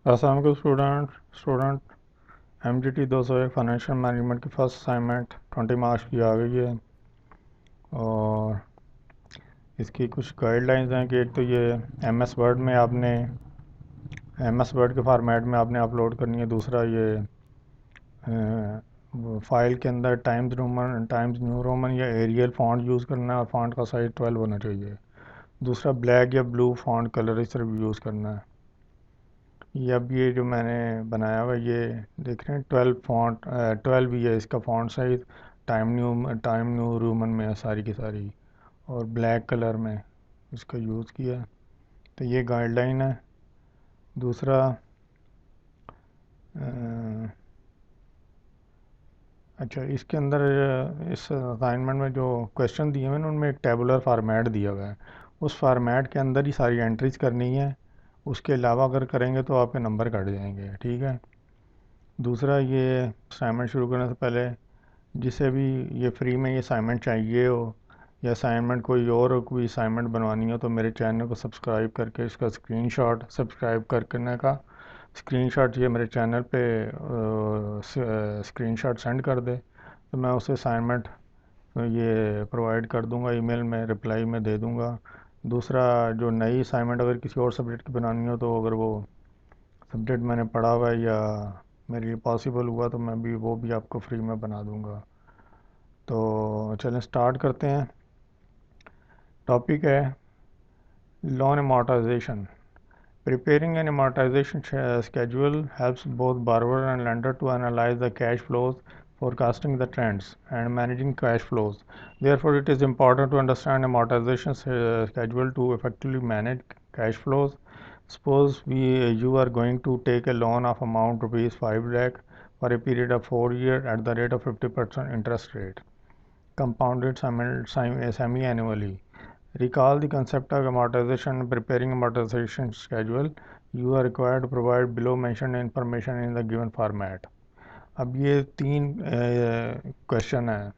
अस्सलाम वालेकुम student MGT 201 financial management की फ़र्स्ट असाइनमेंट 20 मार्च की आ गई है। और इसकी कुछ गाइडलाइंस हैं कि एक तो ये MS वर्ड में आपने MS वर्ड के फॉर्मेट में आपने अपलोड करनी है। दूसरा ये फाइल के अंदर टाइम्स न्यू रोमन या एरियल फ़ॉन्ट यूज़ करना है और फ़ॉन्ट का साइज़ 12 होना चाहिए। दूसरा ब्लैक या ब्लू फ़ॉन्ट कलर इस तरह यूज़ करना है। ये जो मैंने बनाया हुआ ये देख रहे हैं 12 ही है इसका font size. Time new Roman में है सारी की सारी, और ब्लैक कलर में इसका यूज़ किया है। तो ये गाइडलाइन है। दूसरा अच्छा, इसके अंदर इस असाइनमेंट में जो क्वेश्चन दिए हुए हैं उनमें एक टेबुलर फार्मेट दिया हुआ है। उस फार्मेट के अंदर ही सारी एंट्रीज करनी है। उसके अलावा अगर करेंगे तो आपके नंबर कट जाएंगे, ठीक है। दूसरा, ये असाइनमेंट शुरू करने से पहले जिसे भी ये फ्री में ये असाइनमेंट चाहिए हो या असाइनमेंट कोई असाइनमेंट बनवानी हो तो मेरे चैनल को सब्सक्राइब करके इसका स्क्रीनशॉट सब्सक्राइब करने का स्क्रीनशॉट ये मेरे चैनल पे स्क्रीनशॉट सेंड कर दे, तो मैं उसे असाइनमेंट ये प्रोवाइड कर दूंगा, ईमेल में रिप्लाई में दे दूंगा। दूसरा, जो नई असाइनमेंट अगर किसी और सब्जेक्ट की बनानी हो तो अगर वो सब्जेक्ट मैंने पढ़ा हुआ है या मेरे लिए पॉसिबल हुआ तो मैं भी वो भी आपको फ्री में बना दूंगा। तो चलें स्टार्ट करते हैं। टॉपिक है loan amortization. Preparing an amortization schedule helps both borrower and lender to analyze the cash flows, forecasting the trends, and managing cash flows. Therefore, it is important to understand amortization schedule to effectively manage cash flows. Suppose you are going to take a loan of amount rupees 5 lakh for a period of 4 years at the rate of 50% interest rate, compounded semi-annually. Recall the concept of amortization and preparing amortization schedule. You are required to provide below mentioned information in the given format. अब ये तीन question है।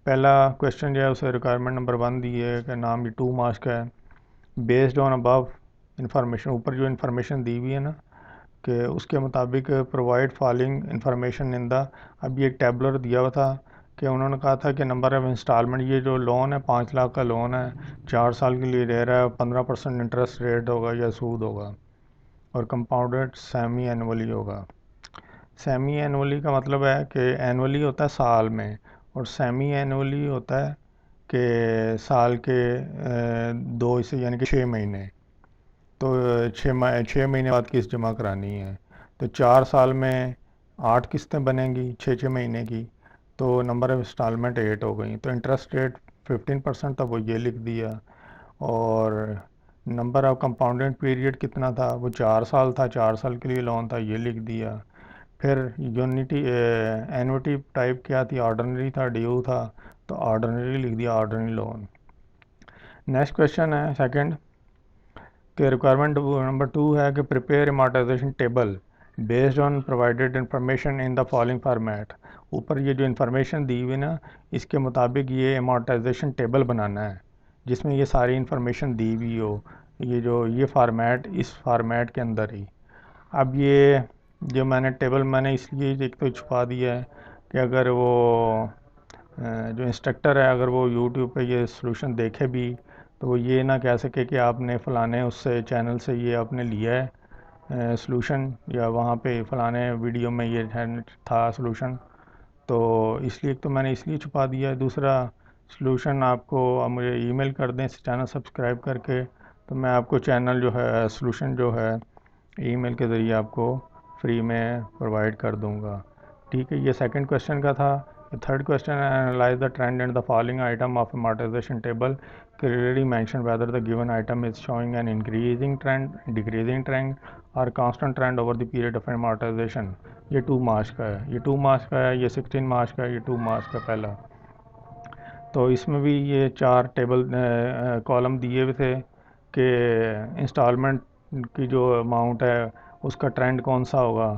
पहला question जो है उसे requirement number 1 दी है कि नाम ये 2 मार्क्स का है। बेस्ड ऑन अबव इंफॉर्मेशन, ऊपर जो इन्फॉर्मेशन दी हुई है ना कि उसके मुताबिक provide following information in the, अब ये एक टैबलर दिया हुआ था कि उन्होंने कहा था कि नंबर ऑफ़ इंस्टॉलमेंट, ये जो लोन है 5 लाख का लोन है, 4 साल के लिए दे रहा है, 15% इंटरेस्ट रेट होगा या सूद होगा, और कंपाउंडेड सेमी एनुअली होगा। सेमी एनुअली का मतलब है कि एनुअली होता है साल में, और सेमी एनुअली होता है कि साल के दो से यानी कि 6 महीने। तो 6 महीने बाद किस्त जमा करानी है। तो 4 साल में 8 किस्तें बनेंगी 6 6 महीने की, तो नंबर ऑफ इंस्टॉलमेंट 8 हो गई। तो इंटरेस्ट रेट 15% था, वो ये लिख दिया। और नंबर ऑफ कंपाउंडेड पीरियड कितना था, वो 4 साल था, 4 साल के लिए लोन था, ये लिख दिया। फिर यूनिटी एनुटी टाइप क्या थी, ऑर्डनरी था, ड्यू था, तो ऑर्डनरी लिख दिया, ऑर्डनरी लोन। नेक्स्ट क्वेश्चन है सेकंड कि रिक्वायरमेंट नंबर 2 है कि prepare amortisation table based on provided information in the following format. ऊपर ये जो इन्फॉर्मेशन दी हुई ना, इसके मुताबिक ये अमॉर्टाइजेशन टेबल बनाना है जिसमें ये सारी इन्फॉर्मेशन दी हुई हो, ये फार्मेट, इस फार्मेट के अंदर ही। अब ये जो मैंने टेबल मैंने इसलिए एक तो छुपा दिया है कि अगर वो जो इंस्ट्रक्टर है अगर वो यूट्यूब पे ये सॉल्यूशन देखे भी तो वो ये ना कह सके कि आपने फ़लाने उससे चैनल से ये आपने लिया है सॉल्यूशन, या वहाँ पे फ़लाने वीडियो में ये था सॉल्यूशन। तो इसलिए तो मैंने इसलिए छुपा दिया है। दूसरा, सॉल्यूशन आपको आप मुझे ईमेल कर दें चैनल सब्सक्राइब करके, तो मैं आपको चैनल जो है सॉल्यूशन जो है ईमेल के ज़रिए आपको फ्री में प्रोवाइड कर दूंगा, ठीक है। ये सेकंड क्वेश्चन का था। थर्ड क्वेश्चन है analyse the trend and the following item of amortization table, clearly mention whether the given item is showing an increasing trend, decreasing trend और constant trend over the period of amortization। ये 2 marks का है, ये 2 marks का है, ये 16 marks का है, ये 2 मार्क्स का पहला। तो इसमें भी ये 4 टेबल कॉलम दिए हुए थे कि इंस्टॉलमेंट की जो अमाउंट है उसका ट्रेंड कौन सा होगा,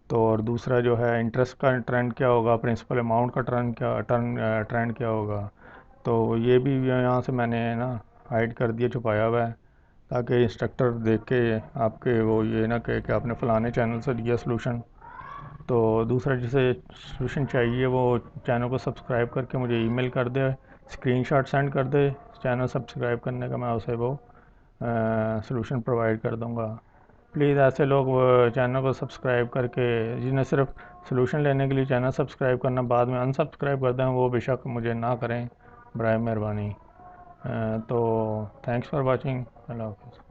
तो और दूसरा जो है इंटरेस्ट का ट्रेंड क्या होगा, प्रिंसिपल अमाउंट का ट्रेंड क्या होगा। तो ये भी यहाँ से मैंने ना हाइड कर दिया, छुपाया हुआ है, ताकि इंस्ट्रक्टर देख के आपके वो ये ना कहे कि आपने फ़लाने चैनल से दिया सलूशन। तो दूसरा जिसे सलूशन चाहिए वो चैनल को सब्सक्राइब करके मुझे ईमेल कर दे, स्क्रीनशॉट सेंड कर दे चैनल सब्सक्राइब करने का, मैं उसे वो सलूशन प्रोवाइड कर दूँगा। प्लीज़ ऐसे लोग चैनल को सब्सक्राइब करके, जिन्हें सिर्फ सलूशन लेने के लिए चैनल सब्सक्राइब करना बाद में अनसब्सक्राइब कर दें, वो बेशक मुझे ना करें, बराए मेहरबानी। तो थैंक्स फॉर वाचिंग। अल्लाह हाफ़िज़।